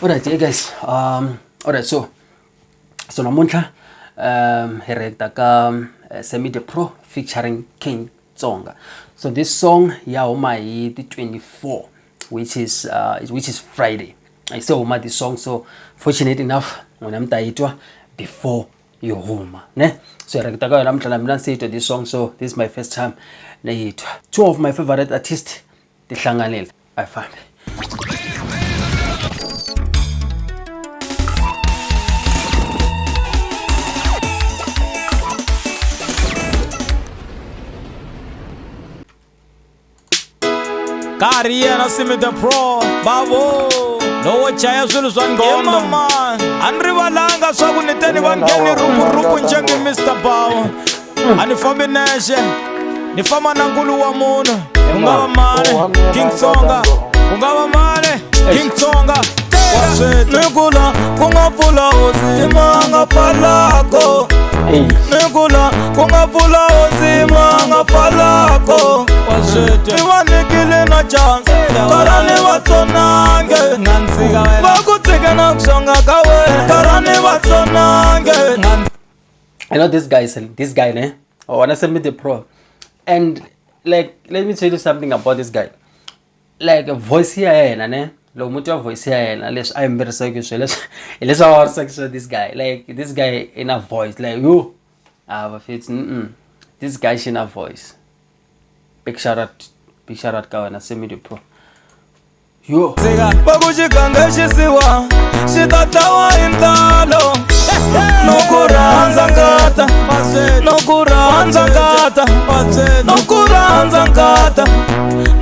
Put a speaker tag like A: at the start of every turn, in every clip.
A: Alright, yeah guys. Alright, so namuntlha hi reacta ka Seamy the Pro featuring King Tsonga. So this song ya huma hi the 24, which is Friday. I saw huma this song, so fortunate enough when I'm taitwa before you huma, ne? So hi reacta ka yona mhla mina siyitwa this song, so this is my first time nayitwa. Two of my favorite artists tihlanganile. I found it.
B: Kariana Seamy the Pro, babo. No chaya zulu zwangondo man. Anrivalanga swaku niteni vangeni rupu njenge Mr. Bao. Anifambi neshe, nifama na ngulu wa munu. Kungawa mane, King Tsonga. Kungawa mane, King Tsonga. Nikula, kungafula uzima ngapalako. Nikula, kungafula uzima ngapalako. Niwanikile na chance, karani watonange. Wakutike na kushonga kawe, karani watonange.
A: I know this guy, ne? I wanna Seamy the Pro. And like, let me tell you something about this guy. Like voice here, ne? Lo mucho voice here, let's I'm very let's our section this guy. Like this guy in a voice, like you but it's this guy in a voice. Big shout out ka na Seamy the Pro. Yo
B: Bakujikangeshiwa shitatawa intalo nokuranza ngata nokuranza ngata nokuranza ngata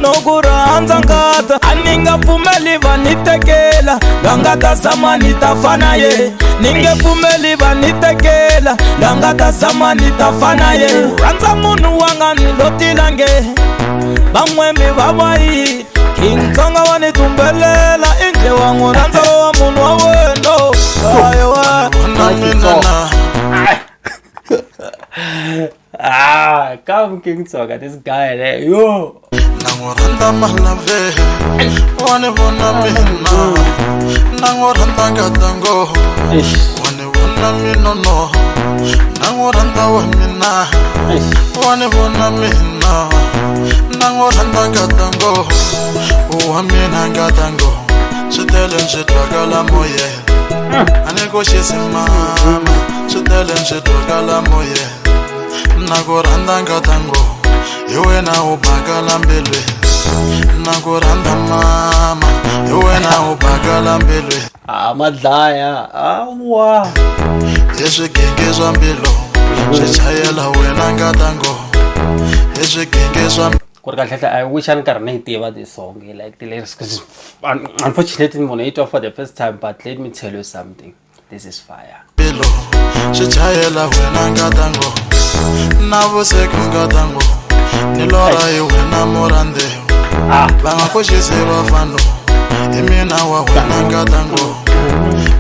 B: nokuranza ngata aninga pumeli vanitekela langata samani tafana ye ninge pumeli vanitekela langata samani tafana ye ranza munu wanga nilotilange bamwemi babai King Tsonga wanitumbelela inje wangu ranzalo wa munu wa wendo
A: come King Tsonga, this guy there, yo.
C: Nangoranda malave, wane bona mina. Nangoranda gatango, wane bona minono. Nangoranda wa mina, wane bona mina. Nangoranda gatango, wamina gatango. Sutelen shitwagala moye, aneko shisi mama. Sutelen shitwagala moye, nagoranda gatango. Iwe na upagala mbelwe, nagoranda mama. Iwe na upagala mbelwe.
A: Madlaya, awa.
C: Yesu kengezwa mbilo, shechayela wena gatango. Yesu kengezwa.
A: I wish I could about this song, like the lyrics, because unfortunately, when I heard it for the first time, but let me tell you something, this is fire.
C: Bilo, shechayela wena gatango, navoseko gatango, nilora wena morande, banga koshise bafano, imena wa wena gatango,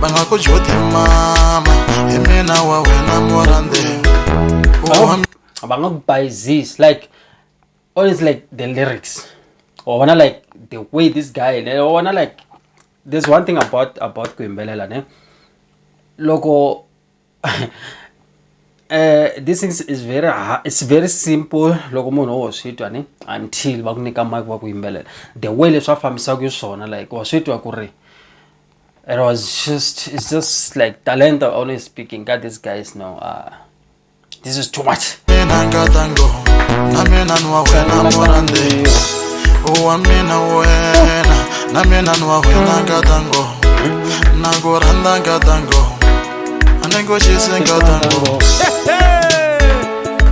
C: banga kojoti mama, imena wa wena morande.
A: Banga buy this, like. Always like the lyrics, or wanna like the way this guy, or wanna like. There's one thing about Kuimbelela, ne? Logo. This is very hard. It's very simple. Logo mono ositwa ne until bakunika mic wa Kuimbelela. The way leswa famisa kusona like ositwa kure. It's just like talent. Always speaking. God, these guys know. This is too much.
C: Namena nwa wena morande Uwamina wena Namena nwa wena gatango Nagoranda gatango Anego shise gatango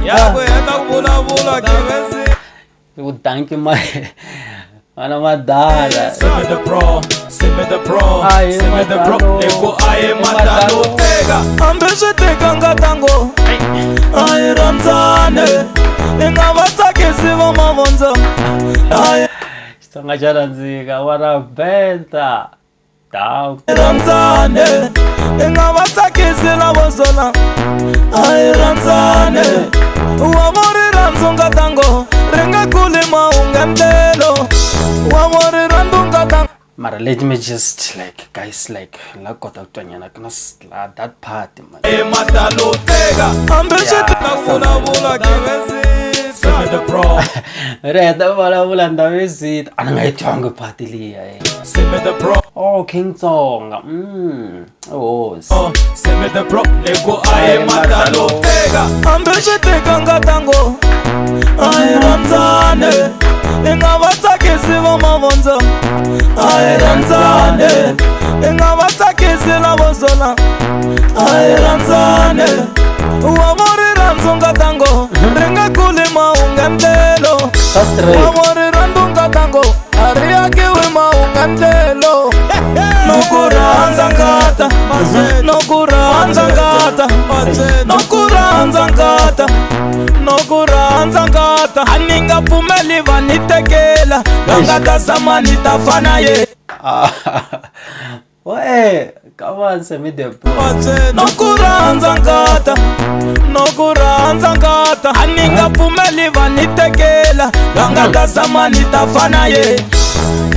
B: Yagwe yaka bula bula kevesi
A: Thank you my madala.
B: Seamy the Pro, Seamy the Pro, Seamy the Pro. Eko aye matalo tega ambeshe tega ngatango aye ranzane Inga vatakisi wa mavonzo
A: Tsonga charanzika wana benta
B: Ranzane Inga vatakisi la vozola Aye ranzane Uwamori ranzunga tango Ringa kulima ungendelo Uwamori randunga tango
A: Mara, let me just like guys like that part man.
B: Seamy the Pro.
A: Reda wala ndawezit anangayithwanga party liya.
B: Seamy the Pro.
A: Oh, King Tsonga. Oh,
B: Seamy the Pro. Leko aye matalo tega. Ambeshe tega ngatango. Aye ranzane. Ingabatakisi vamavonzo. Aye ranzane. Ingabatakisi lavozola. Aye ranzane. Uamori ranzo ngatango. Ringa kulima ungandelo. Uamori ranzo ngatango. Ariakiwe maungandelo. Nokuranza ngata. Nokuranza ngata. Nokuranza ngata. Nokuranza ngata. Aninga pumeli vanitekela. Ngata samani tafana ye.
A: Hey, come on, Seamy the Pro.
B: Nokuranza ngata. Nokuranza ngata. Aninga pumeli vanitekela. Ngata samani tafana ye.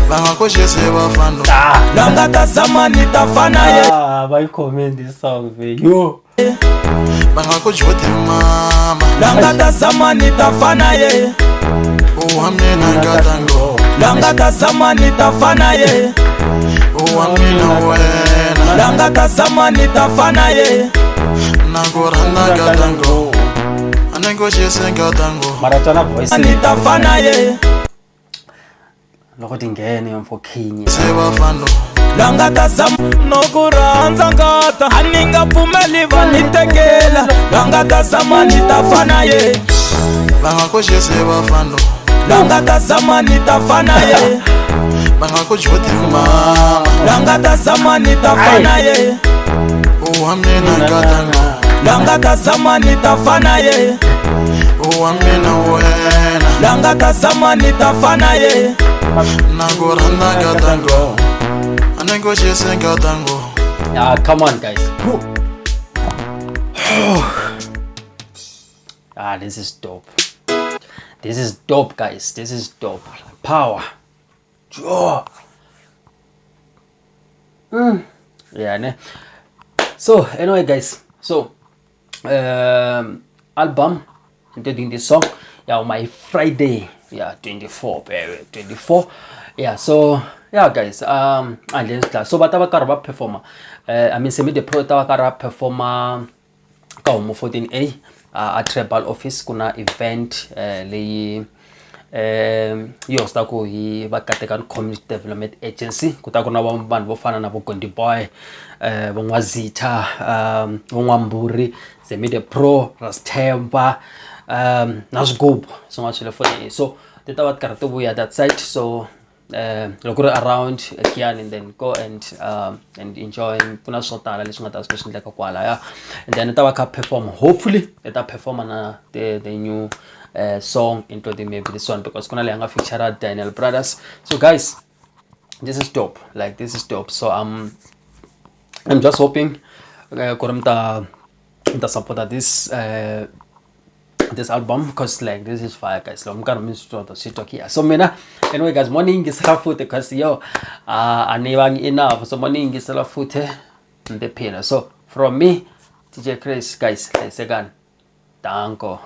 C: Bangakoshese bafano.
B: Ngata samani tafana ye.
A: I comment this song for you.
C: Bangakojote mama.
B: Ngata samani tafana ye.
C: Uamina ngatango.
B: Ngata samani tafana ye.
C: Uamina wena.
B: Ngata samani tafana ye.
C: Nagoranda ngatango. Anengoshese ngatango.
A: Maratona voice.
B: Tafana ye.
A: Lokho ngene mfo King.
C: Sebafano.
B: Ngata sam nokuranza ngata. Aninga pumeli vanitekela. Ngata samani tafana ye.
C: Bangakoshese bafano.
B: Ngata samani tafana ye.
C: Bangakojote mama.
B: Ngata samani tafana ye.
C: Uamina ngatango.
B: Ngata samani tafana ye.
C: Uamina wena.
B: Ngata samani tafana ye.
C: Nagoranda ngatango. Anengoshese ngatango.
A: Yeah, come on guys. This is dope. This is dope, guys. This is dope. Power. Joy. Yeah, ne? So anyway guys, so album including this song, yeah, my Friday, yeah, 24 baby, 24, yeah. So yeah guys, and then so bataba karaba performer, I mean Seamy the Pro taba karaba performer ka mo 14A a tribal office kuna event leyi yo sta ku hi Vakatekani Community Development Agency kuta kuna vanhu vo fana na vo Gondi Boy, von'wazitha, von'wamburi, Seamy the Pro, Rastemba, na swigubu swin'wana swilo for so ti ta va ti karhi ti vuya that side. So loko ri around Kian and then go and enjoy kuna swo tala leswi nga ta swi endleka kwala, yeah. And then ta va kha perform, hopefully ta perform na the new song including maybe this one because kuna leyi nga feature Daniel Brothers. So guys, this is dope, like this is dope. So I'm just hoping ku ri mta support this this album because like this is fire guys. So I'm gonna miss to shit here. So mina anyway guys, morning is foot because yo anivang enough. So morning is foot the pin. So from me, DJ Chris guys, let's again. Danko.